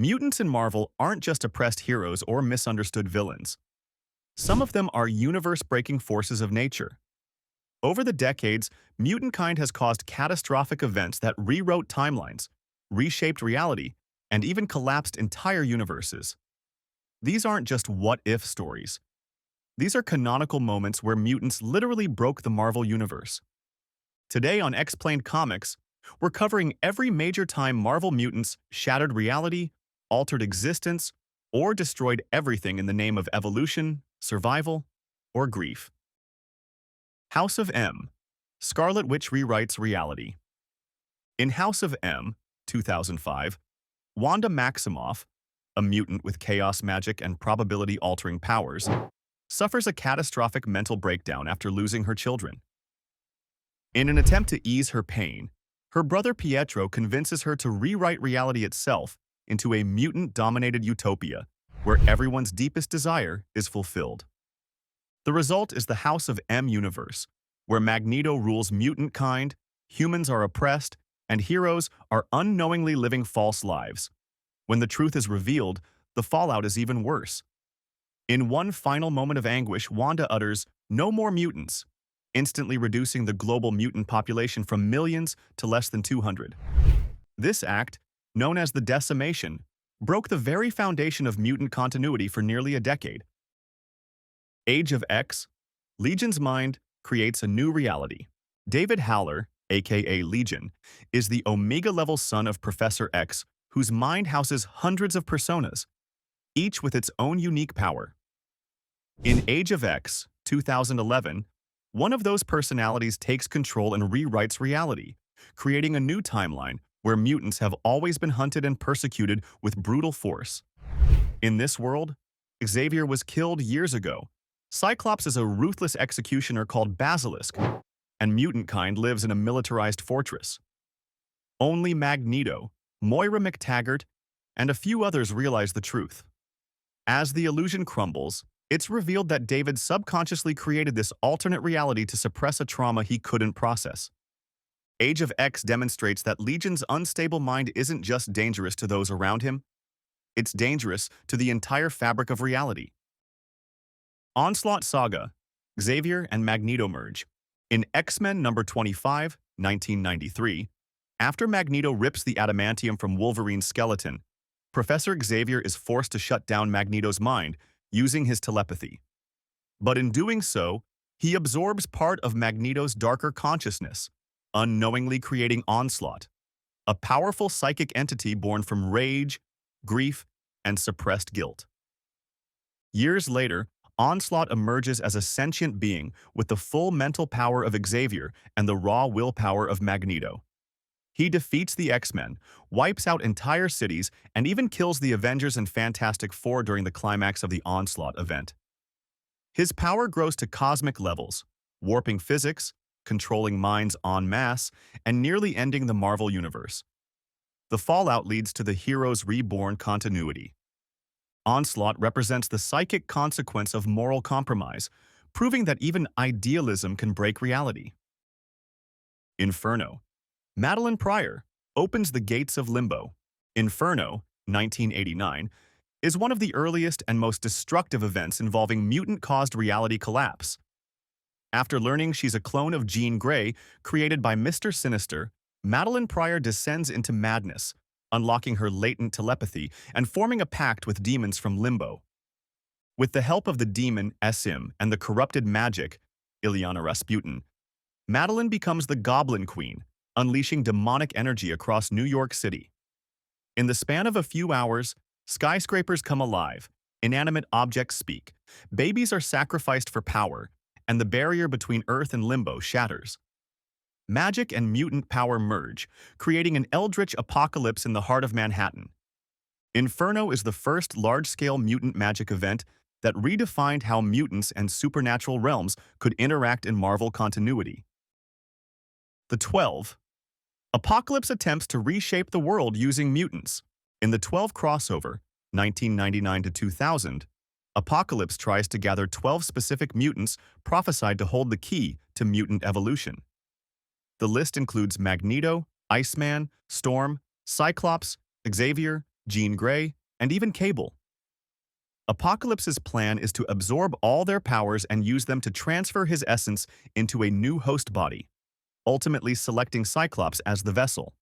Mutants in Marvel aren't just oppressed heroes or misunderstood villains. Some of them are universe-breaking forces of nature. Over the decades, mutant kind has caused catastrophic events that rewrote timelines, reshaped reality, and even collapsed entire universes. These aren't just what-if stories. These are canonical moments where mutants literally broke the Marvel Universe. Today on Explained Comics, we're covering every major time Marvel mutants shattered reality, altered existence, or destroyed everything in the name of evolution, survival, or grief. House of M. Scarlet Witch rewrites reality. In House of M, 2005, Wanda Maximoff, a mutant with chaos magic and probability-altering powers, suffers a catastrophic mental breakdown after losing her children. In an attempt to ease her pain, her brother Pietro convinces her to rewrite reality itself into a mutant-dominated utopia where everyone's deepest desire is fulfilled. The result is the House of M universe, where Magneto rules mutant kind, humans are oppressed, and heroes are unknowingly living false lives. When the truth is revealed, the fallout is even worse. In one final moment of anguish, Wanda utters, "No more mutants," instantly reducing the global mutant population from millions to less than 200. This act, known as the decimation, broke the very foundation of mutant continuity for nearly a decade. Age of X, Legion's mind creates a new reality. David Haller, aka Legion, is the Omega-level son of Professor X, whose mind houses hundreds of personas, each with its own unique power. In Age of X, 2011, one of those personalities takes control and rewrites reality, creating a new timeline where mutants have always been hunted and persecuted with brutal force. In this world, Xavier was killed years ago. Cyclops is a ruthless executioner called Basilisk, and mutant kind lives in a militarized fortress. Only Magneto, Moira McTaggart, and a few others realize the truth. As the illusion crumbles, it's revealed that David subconsciously created this alternate reality to suppress a trauma he couldn't process. Age of X demonstrates that Legion's unstable mind isn't just dangerous to those around him, it's dangerous to the entire fabric of reality. Onslaught Saga, Xavier and Magneto merge. In X-Men number 25, 1993, after Magneto rips the adamantium from Wolverine's skeleton, Professor Xavier is forced to shut down Magneto's mind using his telepathy. But in doing so, he absorbs part of Magneto's darker consciousness, unknowingly creating Onslaught, a powerful psychic entity born from rage, grief, and suppressed guilt. Years later, Onslaught emerges as a sentient being with the full mental power of Xavier and the raw willpower of Magneto. He defeats the X-Men, wipes out entire cities, and even kills the Avengers and Fantastic Four during the climax of the Onslaught event. His power grows to cosmic levels, warping physics, controlling minds en masse, and nearly ending the Marvel Universe. The fallout leads to the Heroes Reborn continuity. Onslaught represents the psychic consequence of moral compromise, proving that even idealism can break reality. Inferno. Madeline Pryor opens the gates of limbo. Inferno, 1989, is one of the earliest and most destructive events involving mutant-caused reality collapse. After learning she's a clone of Jean Grey, created by Mr. Sinister, Madeline Pryor descends into madness, unlocking her latent telepathy and forming a pact with demons from Limbo. With the help of the demon Esim and the corrupted magic, Ilyana Rasputin, Madeline becomes the Goblin Queen, unleashing demonic energy across New York City. In the span of a few hours, skyscrapers come alive, inanimate objects speak, babies are sacrificed for power, and the barrier between Earth and Limbo shatters. Magic and mutant power merge, creating an eldritch apocalypse in the heart of Manhattan. Inferno is the first large-scale mutant magic event that redefined how mutants and supernatural realms could interact in Marvel continuity. The 12. Apocalypse attempts to reshape the world using mutants. In the 12 crossover, 1999 to 2000, Apocalypse tries to gather 12 specific mutants prophesied to hold the key to mutant evolution. The list includes Magneto, Iceman, Storm, Cyclops, Xavier, Jean Grey, and even Cable. Apocalypse's plan is to absorb all their powers and use them to transfer his essence into a new host body, ultimately selecting Cyclops as the vessel.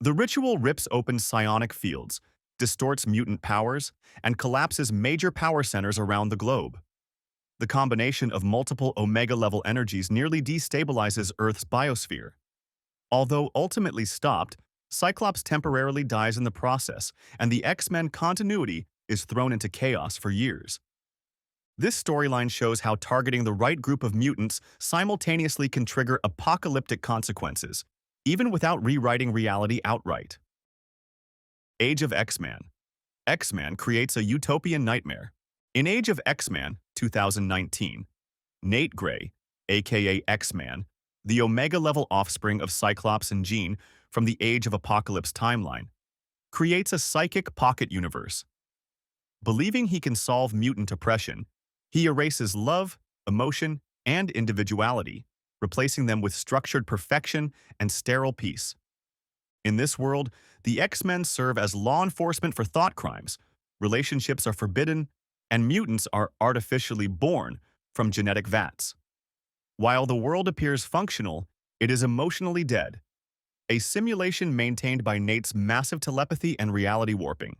The ritual rips open psionic fields, distorts mutant powers, and collapses major power centers around the globe. The combination of multiple Omega-level energies nearly destabilizes Earth's biosphere. Although ultimately stopped, Cyclops temporarily dies in the process, and the X-Men continuity is thrown into chaos for years. This storyline shows how targeting the right group of mutants simultaneously can trigger apocalyptic consequences, even without rewriting reality outright. Age of X-Man. X-Man creates a utopian nightmare. In Age of X-Man, 2019, Nate Gray, aka X-Man, the Omega-level offspring of Cyclops and Jean from the Age of Apocalypse timeline, creates a psychic pocket universe. Believing he can solve mutant oppression, he erases love, emotion, and individuality, replacing them with structured perfection and sterile peace. In this world, the X-Men serve as law enforcement for thought crimes, relationships are forbidden, and mutants are artificially born from genetic vats. While the world appears functional, it is emotionally dead, a simulation maintained by Nate's massive telepathy and reality warping.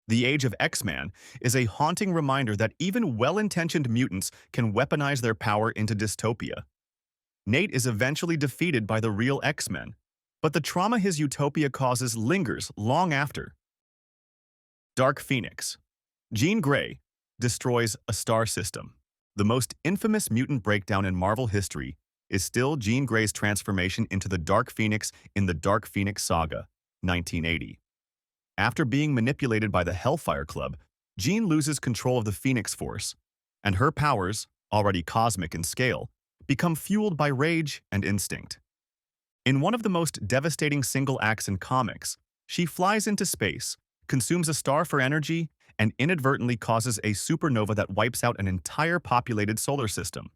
The Age of X-Man is a haunting reminder that even well-intentioned mutants can weaponize their power into dystopia. Nate is eventually defeated by the real X-Men, but the trauma his utopia causes lingers long after. Dark Phoenix. Jean Grey destroys a star system. The most infamous mutant breakdown in Marvel history is still Jean Grey's transformation into the Dark Phoenix in the Dark Phoenix Saga, 1980. After being manipulated by the Hellfire Club, Jean loses control of the Phoenix Force, and her powers, already cosmic in scale, become fueled by rage and instinct. In one of the most devastating single acts in comics, she flies into space, consumes a star for energy, and inadvertently causes a supernova that wipes out an entire populated solar system.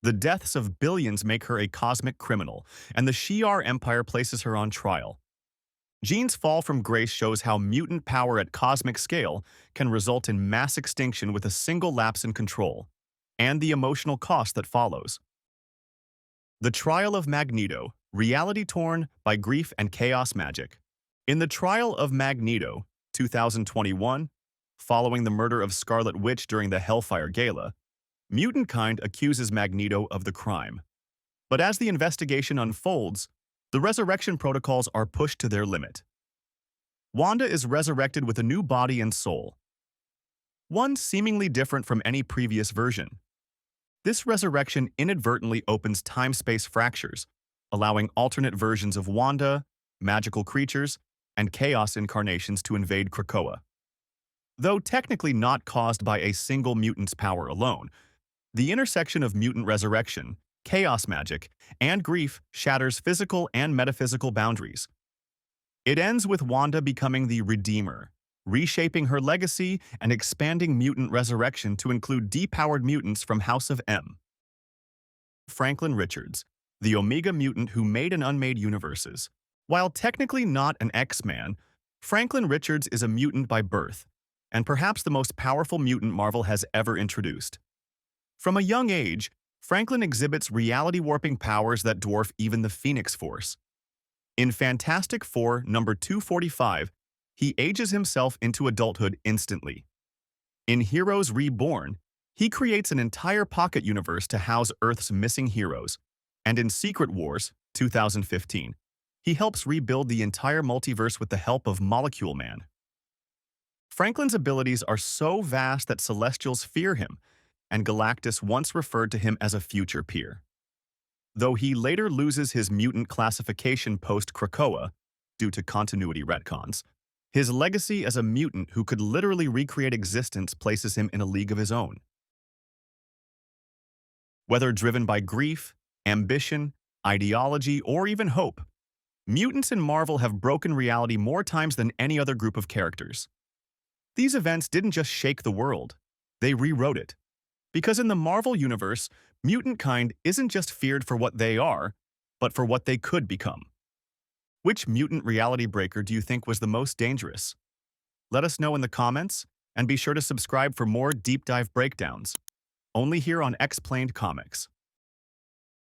The deaths of billions make her a cosmic criminal, and the Shi'ar Empire places her on trial. Jean's fall from grace shows how mutant power at cosmic scale can result in mass extinction with a single lapse in control, and the emotional cost that follows. The Trial of Magneto, reality torn by grief and chaos magic. In The Trial of Magneto, 2021, following the murder of Scarlet Witch during the Hellfire Gala, mutant kind accuses Magneto of the crime. But as the investigation unfolds, the resurrection protocols are pushed to their limit. Wanda is resurrected with a new body and soul, one seemingly different from any previous version. This resurrection inadvertently opens time-space fractures, allowing alternate versions of Wanda, magical creatures, and chaos incarnations to invade Krakoa. Though technically not caused by a single mutant's power alone, the intersection of mutant resurrection, chaos magic, and grief shatters physical and metaphysical boundaries. It ends with Wanda becoming the Redeemer, reshaping her legacy and expanding mutant resurrection to include depowered mutants from House of M. Franklin Richards, the Omega mutant who made and unmade universes. While technically not an X-Man, Franklin Richards is a mutant by birth, and perhaps the most powerful mutant Marvel has ever introduced. From a young age, Franklin exhibits reality-warping powers that dwarf even the Phoenix Force. In Fantastic Four number 245, he ages himself into adulthood instantly. In Heroes Reborn, he creates an entire pocket universe to house Earth's missing heroes. And in Secret Wars, 2015, he helps rebuild the entire multiverse with the help of Molecule Man. Franklin's abilities are so vast that Celestials fear him, and Galactus once referred to him as a future peer. Though he later loses his mutant classification post-Krakoa due to continuity retcons, his legacy as a mutant who could literally recreate existence places him in a league of his own. Whether driven by grief, ambition, ideology, or even hope, mutants in Marvel have broken reality more times than any other group of characters. These events didn't just shake the world, they rewrote it. Because in the Marvel universe, mutant kind isn't just feared for what they are, but for what they could become. Which mutant reality breaker do you think was the most dangerous? Let us know in the comments, and be sure to subscribe for more deep dive breakdowns, only here on Explained Comics.